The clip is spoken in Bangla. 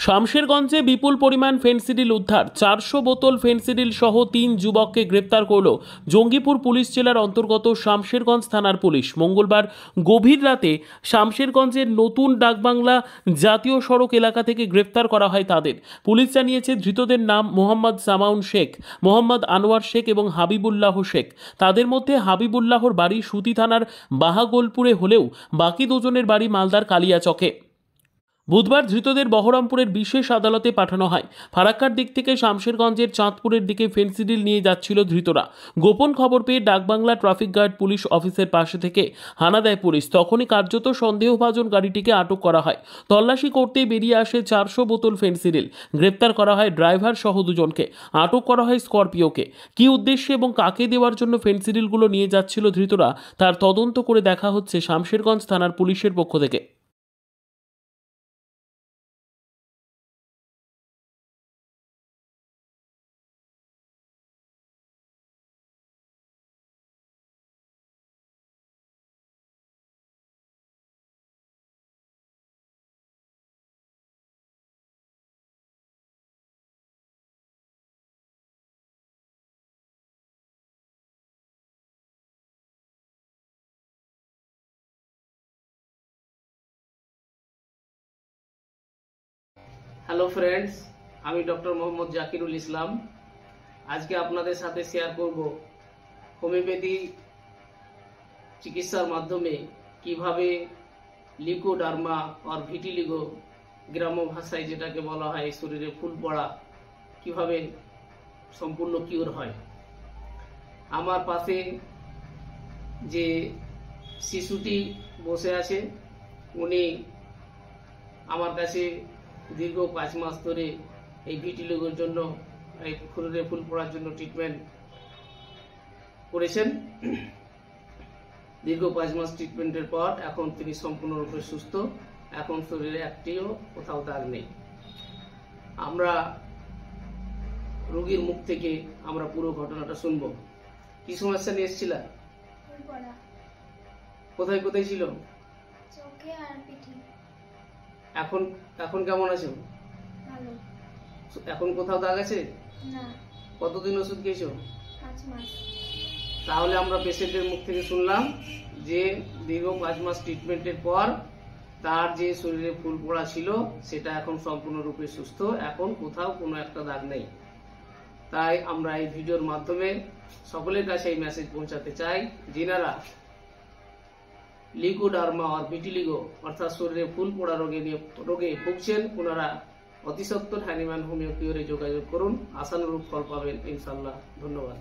শামশেরগঞ্জে বিপুল পরিমাণ ফেনসিডিল উদ্ধার। 400 বোতল ফেনসিডিল সহ 3 যুবককে গ্রেপ্তার করল জঙ্গিপুর পুলিশ জেলার অন্তর্গত শামশেরগঞ্জ থানার পুলিশ। মঙ্গলবার গভীর রাতে শামশেরগঞ্জের নতুন ডাকবাংলা জাতীয় সড়ক এলাকা থেকে গ্রেপ্তার করা হয় তাদের। পুলিশ জানিয়েছে ধৃতদের নাম মোহাম্মদ সামাউন শেখ, মোহাম্মদ আনোয়ার শেখ এবং হাবিবুল্লাহ শেখ। তাদের মধ্যে হাবিবুল্লাহর বাড়ি সুতি থানার বাহাগোলপুরে হলেও বাকি দুজনের বাড়ি মালদার কালিয়াচকে। বুধবার ধৃতদের বহরমপুরের বিশেষ আদালতে পাঠানো হয়। ফারাক্কার দিক থেকে শামশেরগঞ্জের চাঁদপুরের দিকে ফেনসিডিল নিয়ে যাচ্ছিল ধৃতরা। গোপন খবর পেয়ে ডাকবাংলা ট্রাফিক গার্ড পুলিশ অফিসের পাশে থেকে হানা দেয় পুলিশ। তখনই কার্যত সন্দেহভাজন গাড়িটিকে আটক করা হয়। তল্লাশি করতেই বেরিয়ে আসে 400 বোতল ফেনসিডিল। গ্রেপ্তার করা হয় ড্রাইভার সহ দুজনকে। আটক করা হয় স্করপিওকে। কী উদ্দেশ্যে এবং কাকে দেওয়ার জন্য ফেনসিডিলগুলো নিয়ে যাচ্ছিল ধৃতরা তার তদন্ত করে দেখা হচ্ছে শামশেরগঞ্জ থানার পুলিশের পক্ষ থেকে। হ্যালো ফ্রেন্ডস, আমি ডক্টর মোহাম্মদ জাকিরুল ইসলাম। আজকে আপনাদের সাথে শেয়ার করব হোমিওপ্যাথি চিকিৎসার মাধ্যমে কিভাবে লিকোডার্মা আর ভিটিলিগো, গ্রাম্য ভাষায় যেটাকে বলা হয় শরীরে ফুল পড়া, কিভাবে সম্পূর্ণ কিওর হয়। আমার পাশে যে শিশুটি বসে আছে উনি আমার কাছে দীর্ঘ 5 মাস ধরে এই ভিটিলিগোর জন্য, এই শরীরে ফুল পড়ার জন্য ট্রিটমেন্ট করেছেন। দীর্ঘ 5 মাস ট্রিটমেন্টের পর এখন তিনি সম্পূর্ণরূপে সুস্থ। এখন শরীরে একটিও কোথাও দাগ নেই। আমরা রোগীর মুখ থেকে আমরা পুরো ঘটনাটা শুনবো। কি সমস্যা নিয়ে এসেছিল? কোথায় কোথায় ছিল? চোখে আর পিঠে। এখন এখন কেমন আছো? ভালো। এখন কোথাও দাগ আছে? না। কতদিন ওষুধ খেয়েছো? 5 মাস। তাহলে আমরা পেশেন্টের মুখ থেকে শুনলাম যে দীর্ঘ 5 মাস ট্রিটমেন্টের পর তার যে শরীরে ফুল পড়া ছিল সেটা এখন সম্পূর্ণরূপে সুস্থ। এখন কোথাও কোনো একটা দাগ নেই। তাই আমরা এই ভিডিওর মাধ্যমে সকলের কাছে এই মেসেজ পৌঁছাতে চাই, যিনারা লিকোডার্মা আর ভিটিলিগো অর্থাৎ শরীরে ফুল পড়া রোগে ভুগছেন, ওনারা অতি সত্বর হ্যানিম্যান হোমিও কিওরে যোগাযোগ করুন। আশানুরূপ ফল পাবেন ইনশাল্লাহ। ধন্যবাদ।